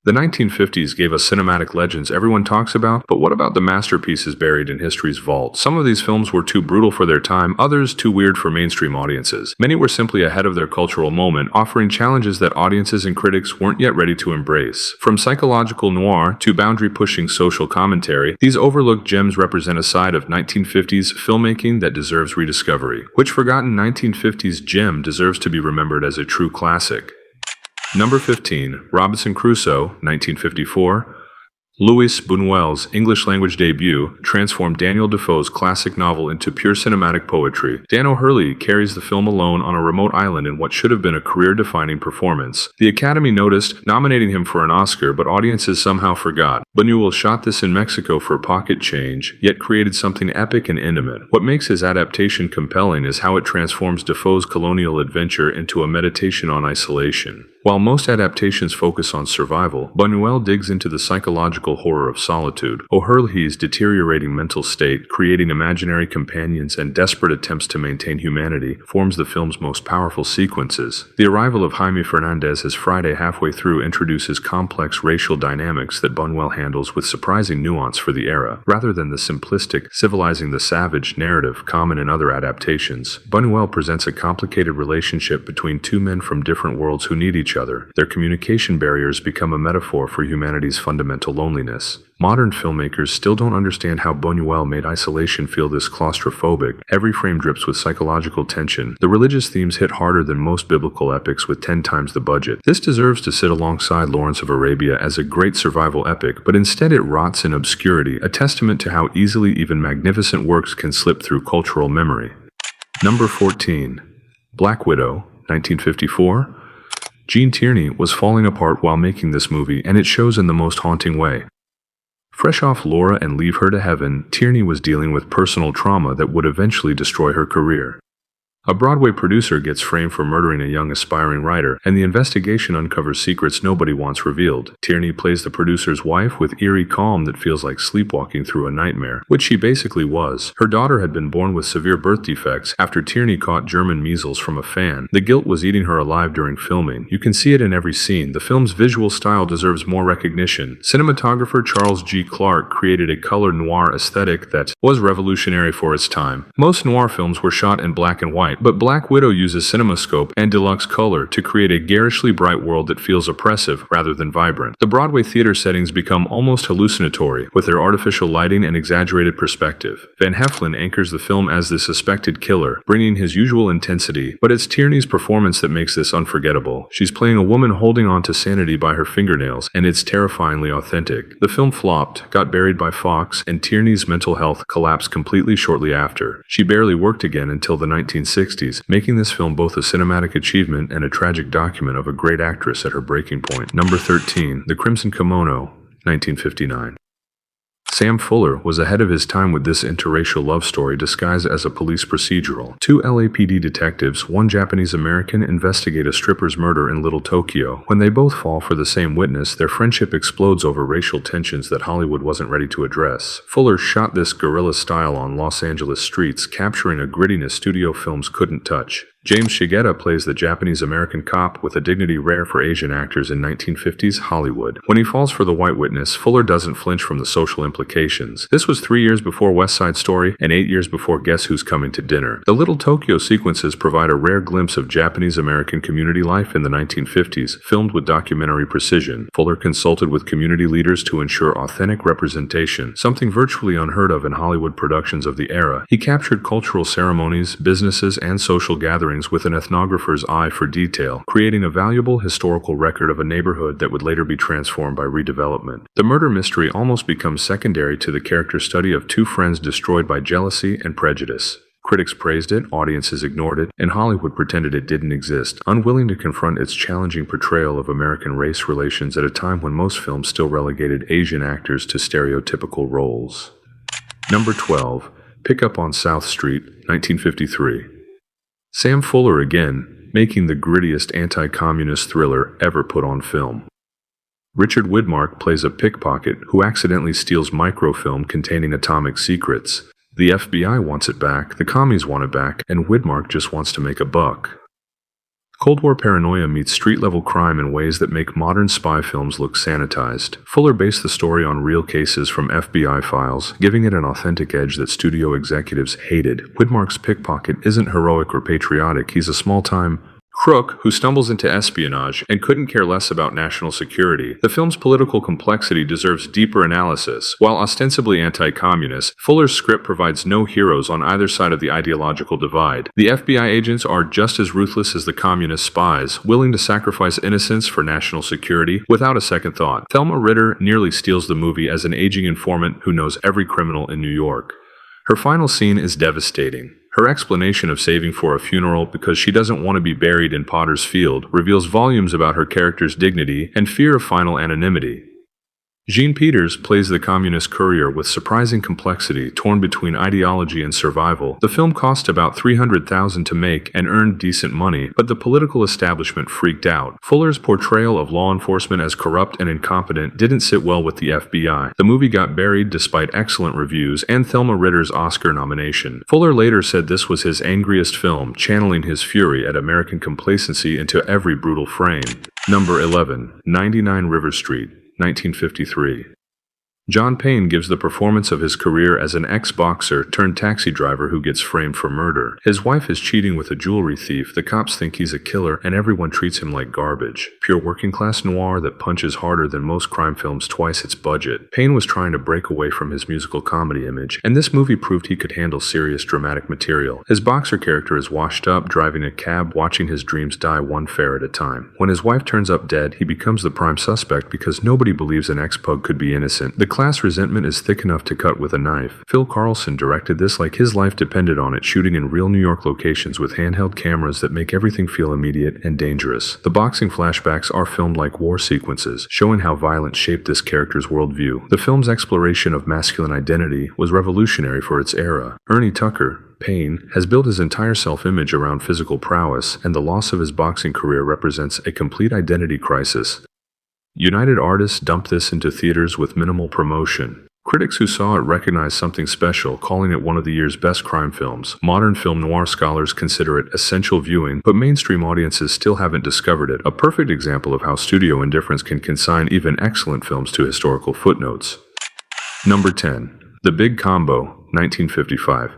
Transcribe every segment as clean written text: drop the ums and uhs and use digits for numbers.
The 1950s gave us cinematic legends everyone talks about, but what about the masterpieces buried in history's vault? Some of these films were too brutal for their time, others too weird for mainstream audiences. Many were simply ahead of their cultural moment, offering challenges that audiences and critics weren't yet ready to embrace. From psychological noir to boundary-pushing social commentary, these overlooked gems represent a side of 1950s filmmaking that deserves rediscovery. Which forgotten 1950s gem deserves to be remembered as a true classic? Number 15. Robinson Crusoe, 1954. Louis Buñuel's English-language debut transformed Daniel Defoe's classic novel into pure cinematic poetry. Dan O'Hurley carries the film alone on a remote island in what should have been a career-defining performance. The Academy noticed, nominating him for an Oscar, but audiences somehow forgot. Buñuel shot this in Mexico for pocket change, yet created something epic and intimate. What makes his adaptation compelling is how it transforms Defoe's colonial adventure into a meditation on isolation. While most adaptations focus on survival, Buñuel digs into the psychological horror of solitude. O'Hurley's deteriorating mental state, creating imaginary companions and desperate attempts to maintain humanity, forms the film's most powerful sequences. The arrival of Jaime Fernandez as Friday halfway through introduces complex racial dynamics that Buñuel handles with surprising nuance for the era. Rather than the simplistic, civilizing the savage narrative common in other adaptations, Buñuel presents a complicated relationship between two men from different worlds who need each other. Their communication barriers become a metaphor for humanity's fundamental loneliness. Modern filmmakers still don't understand how Buñuel made isolation feel this claustrophobic. Every frame drips with psychological tension. The religious themes hit harder than most biblical epics with 10 times the budget. This deserves to sit alongside Lawrence of Arabia as a great survival epic, but instead it rots in obscurity, a testament to how easily even magnificent works can slip through cultural memory. Number 14. Black Widow, 1954. Gene Tierney was falling apart while making this movie, and it shows in the most haunting way. Fresh off Laura and Leave Her to Heaven, Tierney was dealing with personal trauma that would eventually destroy her career. A Broadway producer gets framed for murdering a young aspiring writer, and the investigation uncovers secrets nobody wants revealed. Tierney plays the producer's wife with eerie calm that feels like sleepwalking through a nightmare, which she basically was. Her daughter had been born with severe birth defects after Tierney caught German measles from a fan. The guilt was eating her alive during filming. You can see it in every scene. The film's visual style deserves more recognition. Cinematographer Charles G. Clarke created a color noir aesthetic that was revolutionary for its time. Most noir films were shot in black and white, but Black Widow uses CinemaScope and deluxe color to create a garishly bright world that feels oppressive rather than vibrant. The Broadway theater settings become almost hallucinatory with their artificial lighting and exaggerated perspective. Van Heflin anchors the film as the suspected killer, bringing his usual intensity, but it's Tierney's performance that makes this unforgettable. She's playing a woman holding on to sanity by her fingernails, and it's terrifyingly authentic. The film flopped, got buried by Fox, and Tierney's mental health collapsed completely shortly after. She barely worked again until the 1960s, making this film both a cinematic achievement and a tragic document of a great actress at her breaking point. Number 13. The Crimson Kimono, 1959. Sam Fuller was ahead of his time with this interracial love story disguised as a police procedural. Two LAPD detectives, one Japanese-American, investigate a stripper's murder in Little Tokyo. When they both fall for the same witness, their friendship explodes over racial tensions that Hollywood wasn't ready to address. Fuller shot this guerrilla style on Los Angeles streets, capturing a grittiness studio films couldn't touch. James Shigeta plays the Japanese-American cop with a dignity rare for Asian actors in 1950s Hollywood. When he falls for the white witness, Fuller doesn't flinch from the social implications. This was 3 years before West Side Story and 8 years before Guess Who's Coming to Dinner. The Little Tokyo sequences provide a rare glimpse of Japanese-American community life in the 1950s, filmed with documentary precision. Fuller consulted with community leaders to ensure authentic representation, something virtually unheard of in Hollywood productions of the era. He captured cultural ceremonies, businesses, and social gatherings with an ethnographer's eye for detail, creating a valuable historical record of a neighborhood that would later be transformed by redevelopment. The murder mystery almost becomes secondary to the character study of two friends destroyed by jealousy and prejudice. Critics praised it, audiences ignored it, and Hollywood pretended it didn't exist, unwilling to confront its challenging portrayal of American race relations at a time when most films still relegated Asian actors to stereotypical roles. Number 12. Pickup on South Street, 1953. Sam Fuller again, making the grittiest anti-communist thriller ever put on film. Richard Widmark plays a pickpocket who accidentally steals microfilm containing atomic secrets. The FBI wants it back, the commies want it back, and Widmark just wants to make a buck. Cold War paranoia meets street-level crime in ways that make modern spy films look sanitized. Fuller based the story on real cases from FBI files, giving it an authentic edge that studio executives hated. Widmark's pickpocket isn't heroic or patriotic, he's a small-time crook who stumbles into espionage and couldn't care less about national security. The film's political complexity deserves deeper analysis. While ostensibly anti-communist, Fuller's script provides no heroes on either side of the ideological divide. The FBI agents are just as ruthless as the communist spies, willing to sacrifice innocence for national security without a second thought. Thelma Ritter nearly steals the movie as an aging informant who knows every criminal in New York. Her final scene is devastating. Her explanation of saving for a funeral because she doesn't want to be buried in Potter's Field reveals volumes about her character's dignity and fear of final anonymity. Jean Peters plays the communist courier with surprising complexity, torn between ideology and survival. The film cost about $300,000 to make and earned decent money, but the political establishment freaked out. Fuller's portrayal of law enforcement as corrupt and incompetent didn't sit well with the FBI. The movie got buried despite excellent reviews and Thelma Ritter's Oscar nomination. Fuller later said this was his angriest film, channeling his fury at American complacency into every brutal frame. Number 11. 99 River Street, 1953. John Payne gives the performance of his career as an ex-boxer turned taxi driver who gets framed for murder. His wife is cheating with a jewelry thief, the cops think he's a killer, and everyone treats him like garbage. Pure working-class noir that punches harder than most crime films twice its budget. Payne was trying to break away from his musical comedy image, and this movie proved he could handle serious dramatic material. His boxer character is washed up, driving a cab, watching his dreams die one fare at a time. When his wife turns up dead, he becomes the prime suspect because nobody believes an ex-pug could be innocent. The class resentment is thick enough to cut with a knife. Phil Carlson directed this like his life depended on it, shooting in real New York locations with handheld cameras that make everything feel immediate and dangerous. The boxing flashbacks are filmed like war sequences, showing how violence shaped this character's worldview. The film's exploration of masculine identity was revolutionary for its era. Ernie Tucker, Payne, has built his entire self-image around physical prowess, and the loss of his boxing career represents a complete identity crisis. United Artists dumped this into theaters with minimal promotion. Critics who saw it recognized something special, calling it one of the year's best crime films. Modern film noir scholars consider it essential viewing, but mainstream audiences still haven't discovered it. A perfect example of how studio indifference can consign even excellent films to historical footnotes. Number 10. The Big Combo, 1955.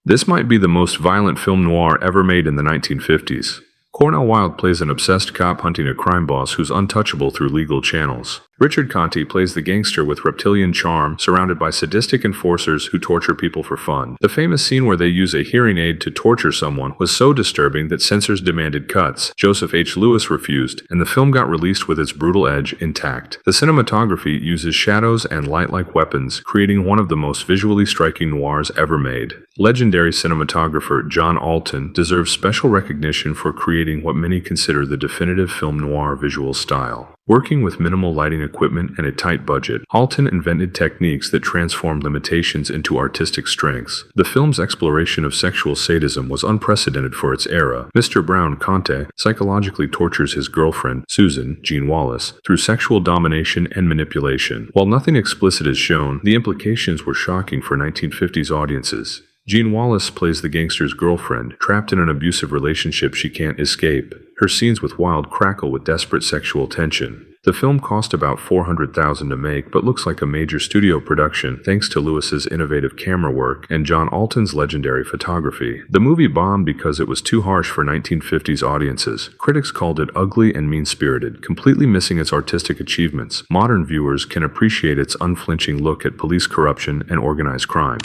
This might be the most violent film noir ever made in the 1950s. Cornel Wilde plays an obsessed cop hunting a crime boss who's untouchable through legal channels. Richard Conte plays the gangster with reptilian charm, surrounded by sadistic enforcers who torture people for fun. The famous scene where they use a hearing aid to torture someone was so disturbing that censors demanded cuts. Joseph H. Lewis refused, and the film got released with its brutal edge intact. The cinematography uses shadows and light like weapons, creating one of the most visually striking noirs ever made. Legendary cinematographer John Alton deserves special recognition for creating what many consider the definitive film noir visual style. Working with minimal lighting equipment and a tight budget, Alton invented techniques that transformed limitations into artistic strengths. The film's exploration of sexual sadism was unprecedented for its era. Mr. Brown, Conte, psychologically tortures his girlfriend, Susan, Jean Wallace, through sexual domination and manipulation. While nothing explicit is shown, the implications were shocking for 1950s audiences. Jean Wallace plays the gangster's girlfriend, trapped in an abusive relationship she can't escape. Her scenes with Wilde crackle with desperate sexual tension. The film cost about $400,000 to make, but looks like a major studio production thanks to Lewis's innovative camera work and John Alton's legendary photography. The movie bombed because it was too harsh for 1950s audiences. Critics called it ugly and mean-spirited, completely missing its artistic achievements. Modern viewers can appreciate its unflinching look at police corruption and organized crime.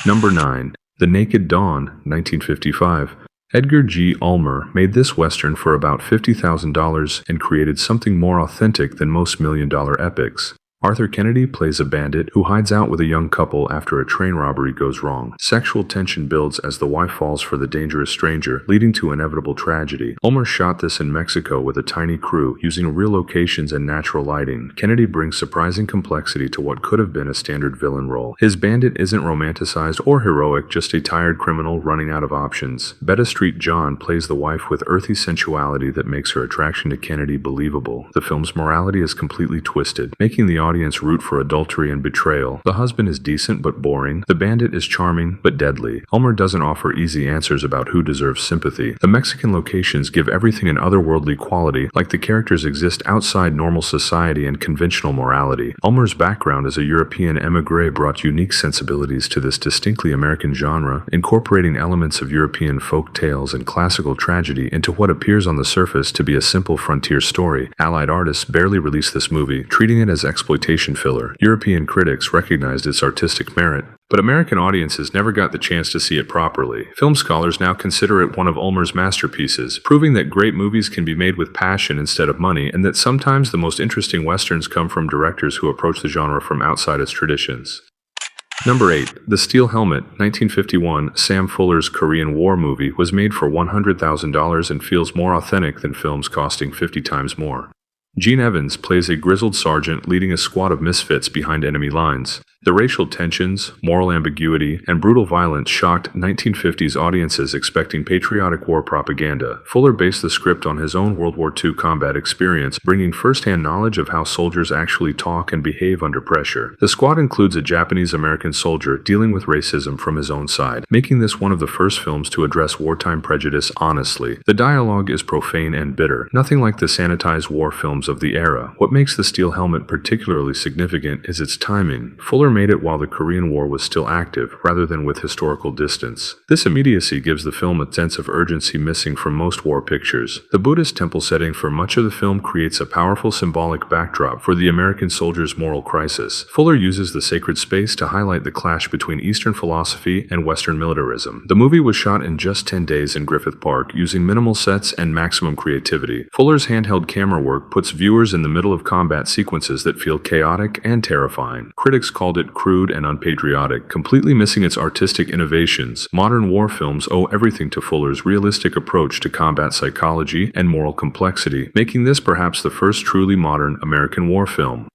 Number 9. The Naked Dawn, 1955. Edgar G. Ulmer made this western for about $50,000 and created something more authentic than most million-dollar epics. Arthur Kennedy plays a bandit who hides out with a young couple after a train robbery goes wrong. Sexual tension builds as the wife falls for the dangerous stranger, leading to inevitable tragedy. Ulmer shot this in Mexico with a tiny crew, using real locations and natural lighting. Kennedy brings surprising complexity to what could have been a standard villain role. His bandit isn't romanticized or heroic, just a tired criminal running out of options. Betta Street John plays the wife with earthy sensuality that makes her attraction to Kennedy believable. The film's morality is completely twisted, making the audience audience root for adultery and betrayal. The husband is decent but boring. The bandit is charming but deadly. Ulmer doesn't offer easy answers about who deserves sympathy. The Mexican locations give everything an otherworldly quality, like the characters exist outside normal society and conventional morality. Ulmer's background as a European émigré brought unique sensibilities to this distinctly American genre, incorporating elements of European folk tales and classical tragedy into what appears on the surface to be a simple frontier story. Allied artists barely released this movie, treating it as exploitation filler. European critics recognized its artistic merit, but American audiences never got the chance to see it properly. Film scholars now consider it one of Ulmer's masterpieces, proving that great movies can be made with passion instead of money, and that sometimes the most interesting westerns come from directors who approach the genre from outside its traditions. Number 8. The Steel Helmet, 1951, Sam Fuller's Korean War movie, was made for $100,000 and feels more authentic than films costing 50 times more. Gene Evans plays a grizzled sergeant leading a squad of misfits behind enemy lines. The racial tensions, moral ambiguity, and brutal violence shocked 1950s audiences expecting patriotic war propaganda. Fuller based the script on his own World War II combat experience, bringing first-hand knowledge of how soldiers actually talk and behave under pressure. The squad includes a Japanese-American soldier dealing with racism from his own side, making this one of the first films to address wartime prejudice honestly. The dialogue is profane and bitter, nothing like the sanitized war films of the era. What makes The Steel Helmet particularly significant is its timing. Fuller made it while the Korean War was still active, rather than with historical distance. This immediacy gives the film a sense of urgency missing from most war pictures. The Buddhist temple setting for much of the film creates a powerful symbolic backdrop for the American soldier's moral crisis. Fuller uses the sacred space to highlight the clash between Eastern philosophy and Western militarism. The movie was shot in just 10 days in Griffith Park, using minimal sets and maximum creativity. Fuller's handheld camera work puts viewers in the middle of combat sequences that feel chaotic and terrifying. Critics called it crude and unpatriotic, completely missing its artistic innovations. Modern war films owe everything to Fuller's realistic approach to combat psychology and moral complexity, making this perhaps the first truly modern American war film.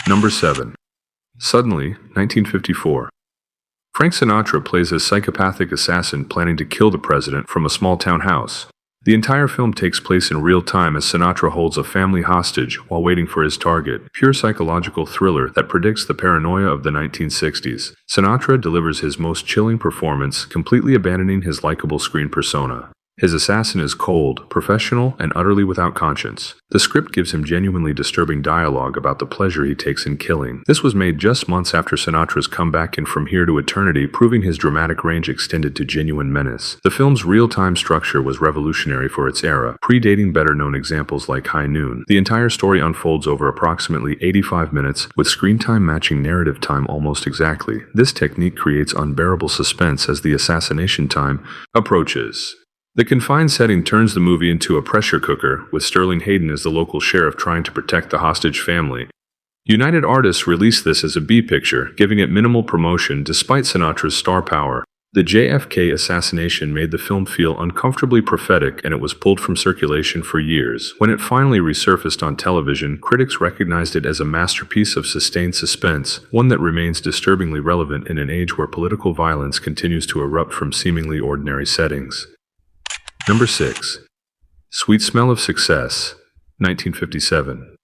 Number 7. Suddenly, 1954. Frank Sinatra plays a psychopathic assassin planning to kill the president from a small-town house. The entire film takes place in real time as Sinatra holds a family hostage while waiting for his target. Pure psychological thriller that predicts the paranoia of the 1960s. Sinatra delivers his most chilling performance, completely abandoning his likable screen persona. His assassin is cold, professional, and utterly without conscience. The script gives him genuinely disturbing dialogue about the pleasure he takes in killing. This was made just months after Sinatra's comeback in From Here to Eternity, proving his dramatic range extended to genuine menace. The film's real-time structure was revolutionary for its era, predating better-known examples like High Noon. The entire story unfolds over approximately 85 minutes, with screen time matching narrative time almost exactly. This technique creates unbearable suspense as the assassination time approaches. The confined setting turns the movie into a pressure cooker, with Sterling Hayden as the local sheriff trying to protect the hostage family. United Artists released this as a B picture, giving it minimal promotion despite Sinatra's star power. The JFK assassination made the film feel uncomfortably prophetic, and it was pulled from circulation for years. When it finally resurfaced on television, critics recognized it as a masterpiece of sustained suspense, one that remains disturbingly relevant in an age where political violence continues to erupt from seemingly ordinary settings. Number 6. Sweet Smell of Success, 1957.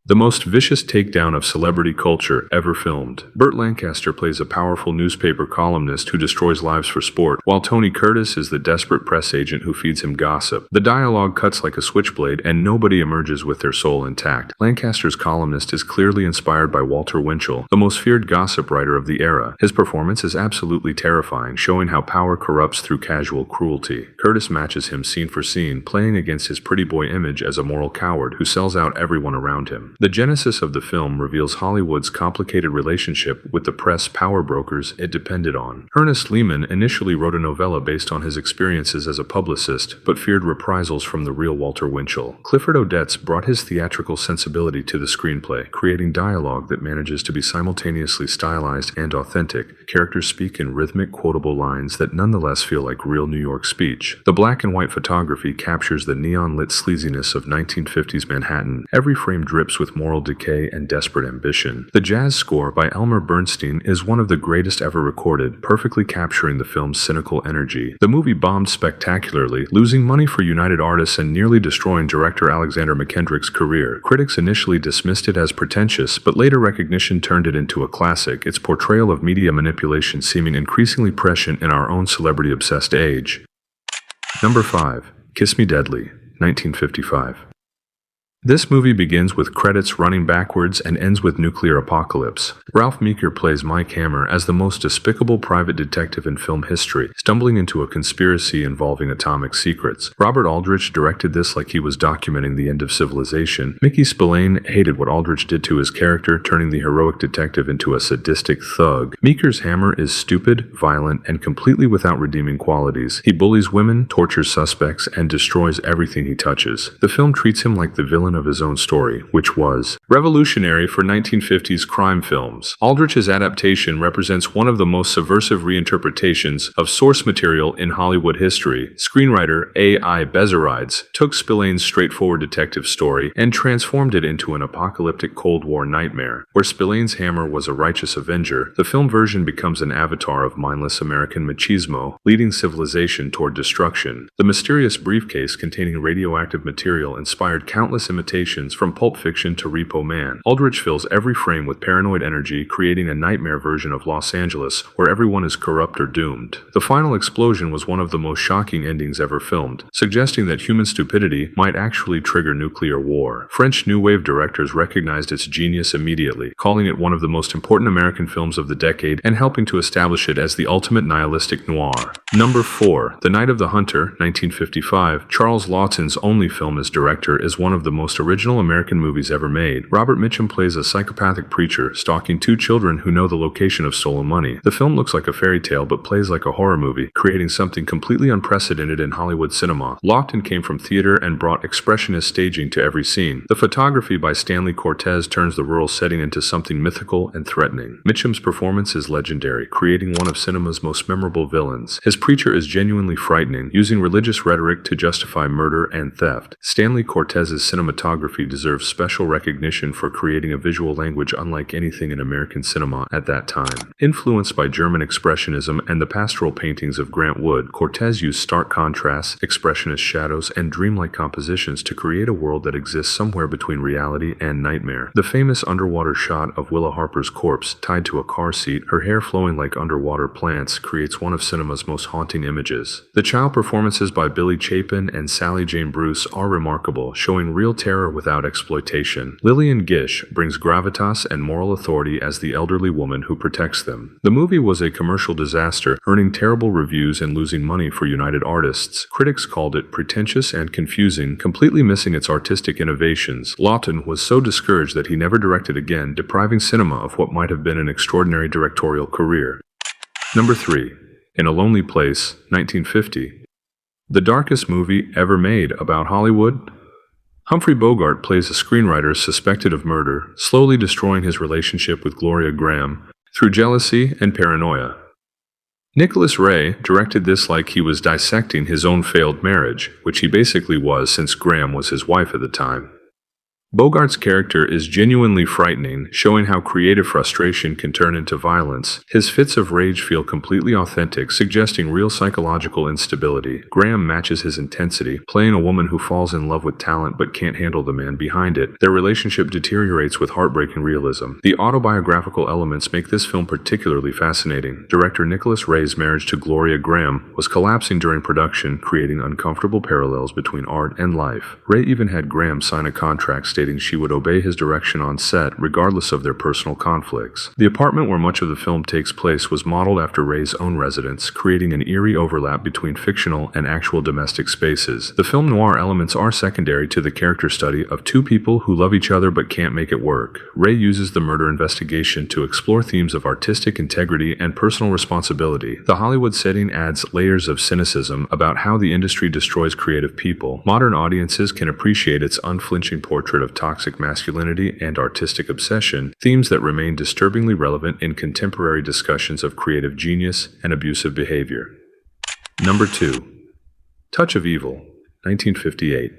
The most vicious takedown of celebrity culture ever filmed. Burt Lancaster plays a powerful newspaper columnist who destroys lives for sport, while Tony Curtis is the desperate press agent who feeds him gossip. The dialogue cuts like a switchblade, and nobody emerges with their soul intact. Lancaster's columnist is clearly inspired by Walter Winchell, the most feared gossip writer of the era. His performance is absolutely terrifying, showing how power corrupts through casual cruelty. Curtis matches him scene for scene, playing against his pretty boy image as a moral coward who sells out everyone around him. The genesis of the film reveals Hollywood's complicated relationship with the press power brokers it depended on. Ernest Lehman initially wrote a novella based on his experiences as a publicist, but feared reprisals from the real Walter Winchell. Clifford Odets brought his theatrical sensibility to the screenplay, creating dialogue that manages to be simultaneously stylized and authentic. Characters speak in rhythmic, quotable lines that nonetheless feel like real New York speech. The black-and-white photography captures the neon-lit sleaziness of 1950s Manhattan. Every frame drips with with moral decay and desperate ambition. The jazz score by Elmer Bernstein is one of the greatest ever recorded, perfectly capturing the film's cynical energy. The movie bombed spectacularly, losing money for United Artists and nearly destroying director Alexander McKendrick's career. Critics initially dismissed it as pretentious, but later recognition turned it into a classic, its portrayal of media manipulation seeming increasingly prescient in our own celebrity-obsessed age. Number 5. Kiss Me Deadly, 1955. This movie begins with credits running backwards and ends with nuclear apocalypse. Ralph Meeker plays Mike Hammer as the most despicable private detective in film history, stumbling into a conspiracy involving atomic secrets. Robert Aldrich directed this like he was documenting the end of civilization. Mickey Spillane hated what Aldrich did to his character, turning the heroic detective into a sadistic thug. Meeker's Hammer is stupid, violent, and completely without redeeming qualities. He bullies women, tortures suspects, and destroys everything he touches. The film treats him like the villain of his own story, which was revolutionary for 1950s crime films. Aldrich's adaptation represents one of the most subversive reinterpretations of source material in Hollywood history. Screenwriter A.I. Bezarides took Spillane's straightforward detective story and transformed it into an apocalyptic Cold War nightmare. Where Spillane's hammer was a righteous avenger, the film version becomes an avatar of mindless American machismo, leading civilization toward destruction. The mysterious briefcase containing radioactive material inspired countless imitations from Pulp Fiction to Repo Man. Aldrich fills every frame with paranoid energy, creating a nightmare version of Los Angeles where everyone is corrupt or doomed. The final explosion was one of the most shocking endings ever filmed, suggesting that human stupidity might actually trigger nuclear war. French New Wave directors recognized its genius immediately, calling it one of the most important American films of the decade and helping to establish it as the ultimate nihilistic noir. Number 4. The Night of the Hunter, 1955. Charles Lawton's only film as director is one of the most original American movies ever made. Robert Mitchum plays a psychopathic preacher stalking two children who know the location of stolen money. The film looks like a fairy tale but plays like a horror movie, creating something completely unprecedented in Hollywood cinema. Lawton came from theater and brought expressionist staging to every scene. The photography by Stanley Cortez turns the rural setting into something mythical and threatening. Mitchum's performance is legendary, creating one of cinema's most memorable villains. His preacher is genuinely frightening, using religious rhetoric to justify murder and theft. Stanley Cortez's cinematography deserves special recognition for creating a visual language unlike anything in American cinema at that time. Influenced by German Expressionism and the pastoral paintings of Grant Wood, Cortez used stark contrasts, expressionist shadows, and dreamlike compositions to create a world that exists somewhere between reality and nightmare. The famous underwater shot of Willa Harper's corpse tied to a car seat, her hair flowing like underwater plants, creates one of cinema's most haunting images. The child performances by Billy Chapin and Sally Jane Bruce are remarkable, showing real terror without exploitation. Lillian Gish brings gravitas and moral authority as the elderly woman who protects them. The movie was a commercial disaster, earning terrible reviews and losing money for United Artists. Critics called it pretentious and confusing, completely missing its artistic innovations. Lawton was so discouraged that he never directed again, depriving cinema of what might have been an extraordinary directorial career. Number 3. In a Lonely Place, 1950. The darkest movie ever made about Hollywood? Humphrey Bogart plays a screenwriter suspected of murder, slowly destroying his relationship with Gloria Graham through jealousy and paranoia. Nicholas Ray directed this like he was dissecting his own failed marriage, which he basically was since Graham was his wife at the time. Bogart's character is genuinely frightening, showing how creative frustration can turn into violence. His fits of rage feel completely authentic, suggesting real psychological instability. Graham matches his intensity, playing a woman who falls in love with talent but can't handle the man behind it. Their relationship deteriorates with heartbreaking realism. The autobiographical elements make this film particularly fascinating. Director Nicholas Ray's marriage to Gloria Graham was collapsing during production, creating uncomfortable parallels between art and life. Ray even had Graham sign a contract stating she would obey his direction on set regardless of their personal conflicts. The apartment where much of the film takes place was modeled after Ray's own residence, creating an eerie overlap between fictional and actual domestic spaces. The film noir elements are secondary to the character study of two people who love each other but can't make it work. Ray uses the murder investigation to explore themes of artistic integrity and personal responsibility. The Hollywood setting adds layers of cynicism about how the industry destroys creative people. Modern audiences can appreciate its unflinching portrait of toxic masculinity and artistic obsession, themes that remain disturbingly relevant in contemporary discussions of creative genius and abusive behavior. Number 2. Touch of Evil, 1958.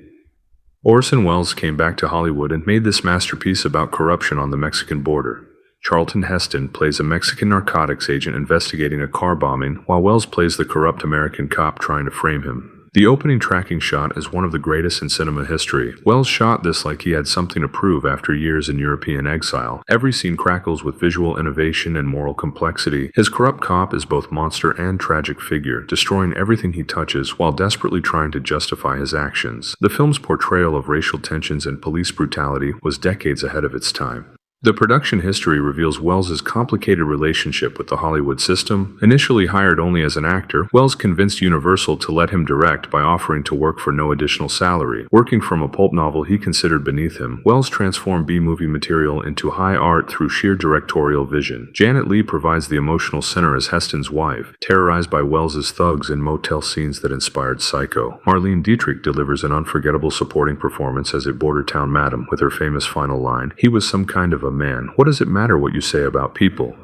Orson Welles came back to Hollywood and made this masterpiece about corruption on the Mexican border. Charlton Heston plays a Mexican narcotics agent investigating a car bombing, while Welles plays the corrupt American cop trying to frame him. The opening tracking shot is one of the greatest in cinema history. Welles shot this like he had something to prove after years in European exile. Every scene crackles with visual innovation and moral complexity. His corrupt cop is both monster and tragic figure, destroying everything he touches while desperately trying to justify his actions. The film's portrayal of racial tensions and police brutality was decades ahead of its time. The production history reveals Welles's complicated relationship with the Hollywood system. Initially hired only as an actor, Welles convinced Universal to let him direct by offering to work for no additional salary. Working from a pulp novel he considered beneath him, Welles transformed B-movie material into high art through sheer directorial vision. Janet Leigh provides the emotional center as Heston's wife, terrorized by Welles's thugs in motel scenes that inspired Psycho. Marlene Dietrich delivers an unforgettable supporting performance as a border-town madam with her famous final line, "He was some kind of a man. What does it matter what you say about people?"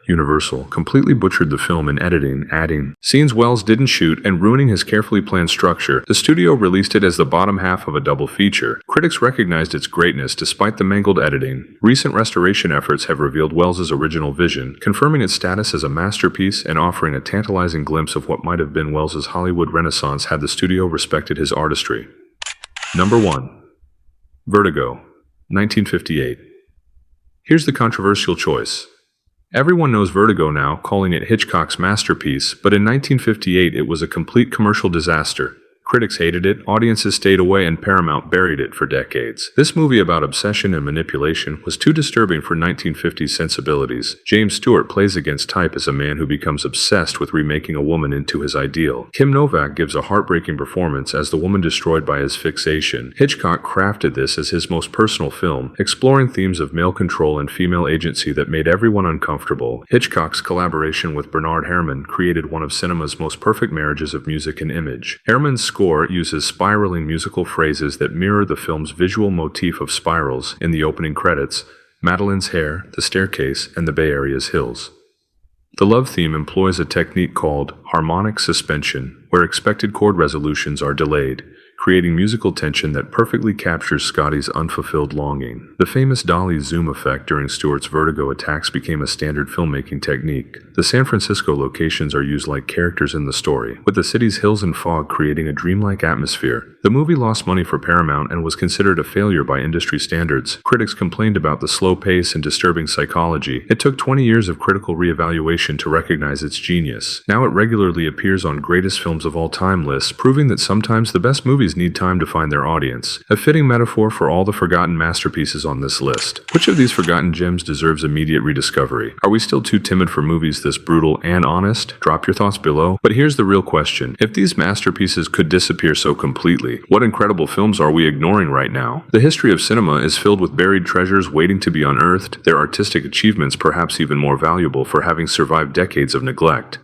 Universal completely butchered the film in editing, adding scenes Welles didn't shoot and ruining his carefully planned structure. The studio released it as the bottom half of a double feature. Critics recognized its greatness despite the mangled editing. Recent restoration efforts have revealed Welles's original vision, confirming its status as a masterpiece and offering a tantalizing glimpse of what might have been Welles's Hollywood renaissance had the studio respected his artistry. Number 1. Vertigo, 1958. Here's the controversial choice. Everyone knows Vertigo now, calling it Hitchcock's masterpiece, but in 1958 it was a complete commercial disaster. Critics hated it, audiences stayed away, and Paramount buried it for decades. This movie about obsession and manipulation was too disturbing for 1950s sensibilities. James Stewart plays against type as a man who becomes obsessed with remaking a woman into his ideal. Kim Novak gives a heartbreaking performance as the woman destroyed by his fixation. Hitchcock crafted this as his most personal film, exploring themes of male control and female agency that made everyone uncomfortable. Hitchcock's collaboration with Bernard Herrmann created one of cinema's most perfect marriages of music and image. Herrmann's score uses spiraling musical phrases that mirror the film's visual motif of spirals in the opening credits, Madeline's hair, the staircase, and the Bay Area's hills. The love theme employs a technique called harmonic suspension, where expected chord resolutions are delayed, creating musical tension that perfectly captures Scotty's unfulfilled longing. The famous dolly zoom effect during Stewart's Vertigo attacks became a standard filmmaking technique. The San Francisco locations are used like characters in the story, with the city's hills and fog creating a dreamlike atmosphere. The movie lost money for Paramount and was considered a failure by industry standards. Critics complained about the slow pace and disturbing psychology. It took 20 years of critical reevaluation to recognize its genius. Now it regularly appears on greatest films of all time lists, proving that sometimes the best movies need time to find their audience. A fitting metaphor for all the forgotten masterpieces on this list. Which of these forgotten gems deserves immediate rediscovery? Are we still too timid for movies this brutal and honest? Drop your thoughts below. But here's the real question. If these masterpieces could disappear so completely, what incredible films are we ignoring right now? The history of cinema is filled with buried treasures waiting to be unearthed, their artistic achievements perhaps even more valuable for having survived decades of neglect.